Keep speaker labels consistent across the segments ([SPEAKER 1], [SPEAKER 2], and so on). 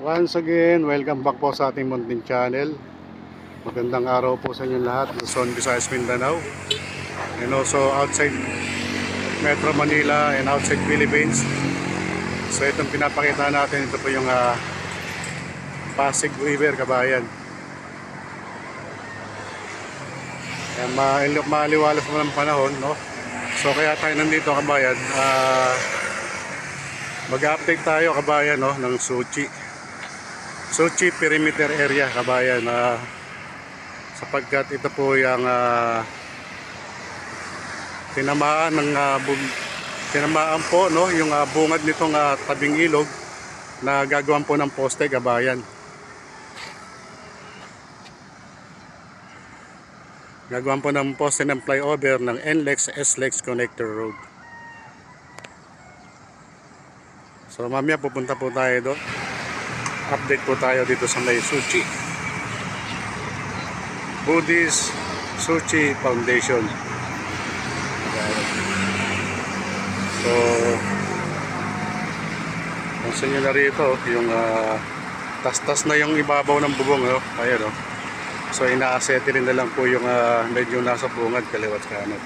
[SPEAKER 1] Once again, welcome back po sa ating munting channel. Magandang araw po sa inyo lahat, Luzon, Visayas, Mindanao, and also outside Metro Manila and outside Philippines. So itong pinapakita natin, ito po yung Pasig River, kabayan. Maliwalas mo ng panahon, no? So kaya tayo nandito, kabayan. Mag-update tayo, kabayan, no, ng Suchi perimeter area, kabayan, sapagkat ito po yung tinamaan po, no, yung bungad nitong tabing ilog na gagawan po ng poste, kabayan. Gagawan po ng poste ng flyover ng NLEX SLEX Connector Road. So mamaya pupunta po tayo doon. Update po tayo dito sa may Suchi Buddhist Suchi Foundation. So pansin nyo na rito yung tas-tas na yung ibabaw ng bubong, no? Ayan, no? So ina-asset rin na lang po yung medyo nasa bungad kaliwat kanan.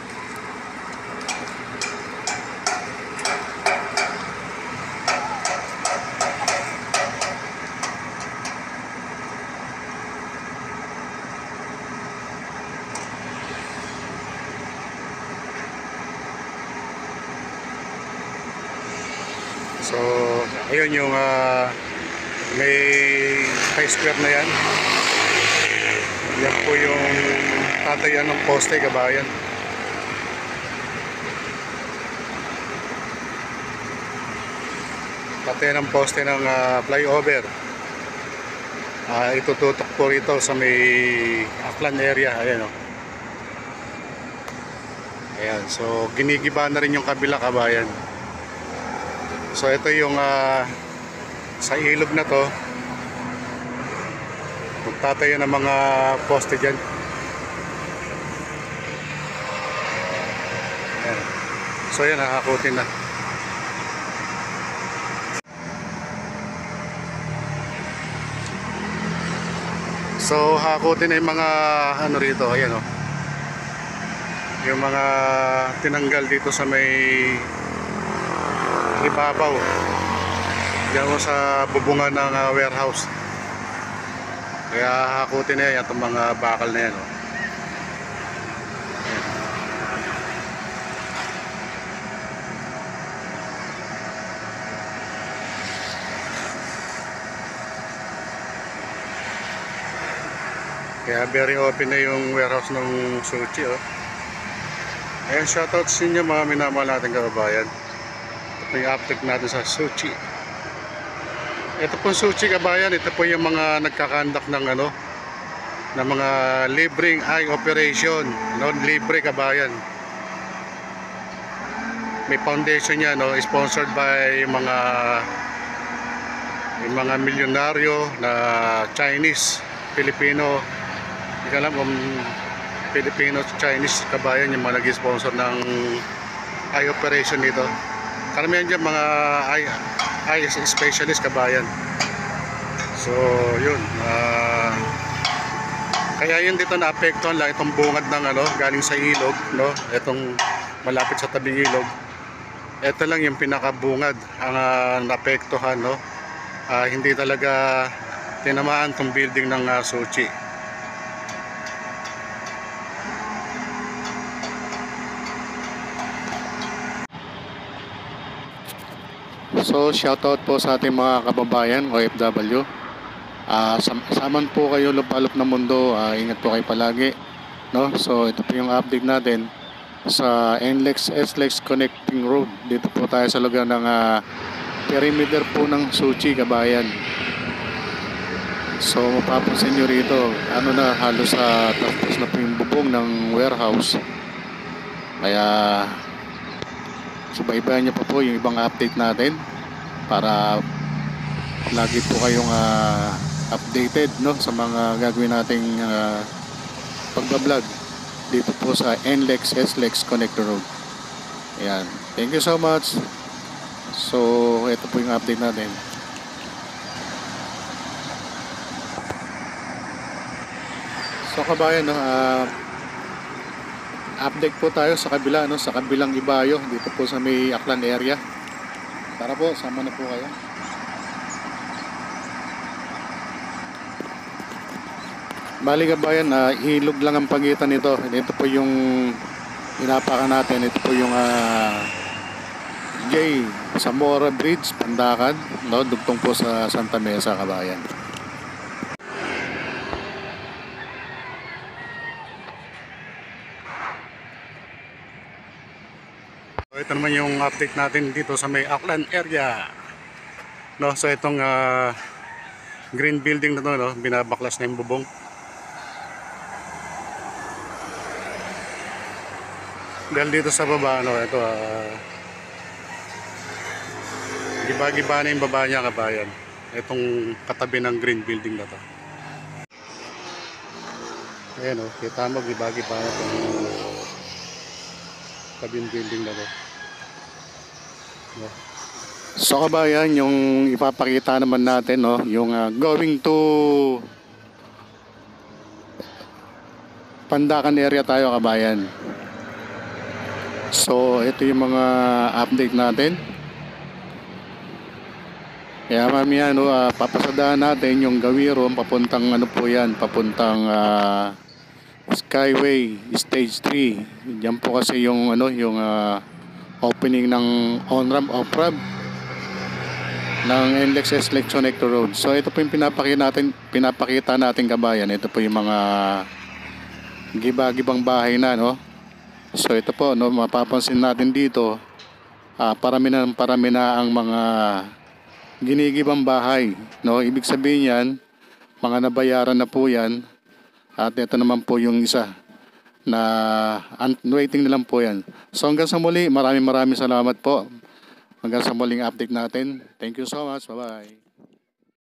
[SPEAKER 1] So, ayun yung may high square na yan. Yan po yung tatayan ng poste, kabayan. Tatayan ng poste ng flyover. Itututok po rito sa may Aklan area. Ayan, o. Ayan, so ginigiba na rin yung kabila, kabayan. So ito yung sa ilog na to, magtatayo ng mga poste dyan. Ayan. So yan, nakakutin na. So hakutin na yung mga ano rito, ayan, o. Yung mga tinanggal dito sa may ibabaw diyan sa bubungan ng warehouse. Kaya hakutin na yan itong mga bakal na yan, oh. Kaya very open na yung warehouse ng Suchi, oh. Ayan, shoutout sa inyo mga minamahal nating kababayan. May update natin sa Suchi. Ito po Suchi, kabayan, ito po yung mga nagkakandak ng ng mga libreng eye operation, no, libre, kabayan. May foundation niya, no, sponsored by yung mga milyonaryo na Chinese, Filipino. Hindi ko alam kung Filipino, Chinese, kabayan, yung mga nag-sponsor ng eye operation nito. Karamihan dyan mga eye specialist, kabayan. So yun, kaya yun dito naapektuhan lang itong bungad ng galing sa ilog, no? Itong malapit sa tabing ilog. Ito lang yung pinakabungad ang naapektuhan, no? Hindi talaga tinamaan tong building ng Suchi. So shoutout po sa ating mga kababayan OFW. Saman po kayo lupalop ng mundo, ingat po kayo palagi, no? So ito po yung update natin sa NLEX SLEX Connecting Road. Dito po tayo sa lugar ng perimeter po ng Suchi, kabayan. So mapapansin nyo rito, na halos tapos na po yung bubong ng warehouse. Kaya subaybayan nyo pa po yung ibang update natin para lagi po kayong updated, no, sa mga gagawin nating pagbablog dito po sa NLEX SLEX Connector Road. Ayan, thank you so much. So ito po yung update natin. So kabayan, no, update po tayo sa kabila, no, sa kabilang Ibayo, dito po sa may Aklan area. Tara po, sama na po kayo. Bali kabayan, ilog lang ang pagitan nito. Ito po yung inapakan natin. Ito po yung J. Zamora Bridge, Pandacan, no, dugtong po sa Santa Mesa kabayan. Ito naman yung update natin dito sa may Aklan area. No, so itong green building na to, no, binabaklas na yung bubong. Dahil dito sa baba, no, ito giba-giba na yung baba niya kabayan. Itong katabi ng green building na to. Ayan, oh, kita mo giba-giba na itong tabing building na to. So kabayan, yung ipapakita naman natin, no, yung going to Pandacan area tayo kabayan. So ito yung mga update natin. Kaya mamaya, no, papasadahan natin yung Gawiro papuntang ano po yan, papuntang Skyway Stage 3. Diyan po kasi yung ano, yung opening ng on-ramp, off-ramp ng NLEX S-LEX Connector Road. So ito po yung pinapakita natin kabayan. Ito po yung mga giba-gibang bahay na, no. So ito po, no, mapapansin natin dito, parami na ang mga ginigibang bahay, no. Ibig sabihin yan, mga nabayaran na po yan. At ito naman po yung isa na waiting na lang po yan. So hanggang sa muli, maraming salamat po. Hanggang sa muling update natin. Thank you so much. Bye-bye.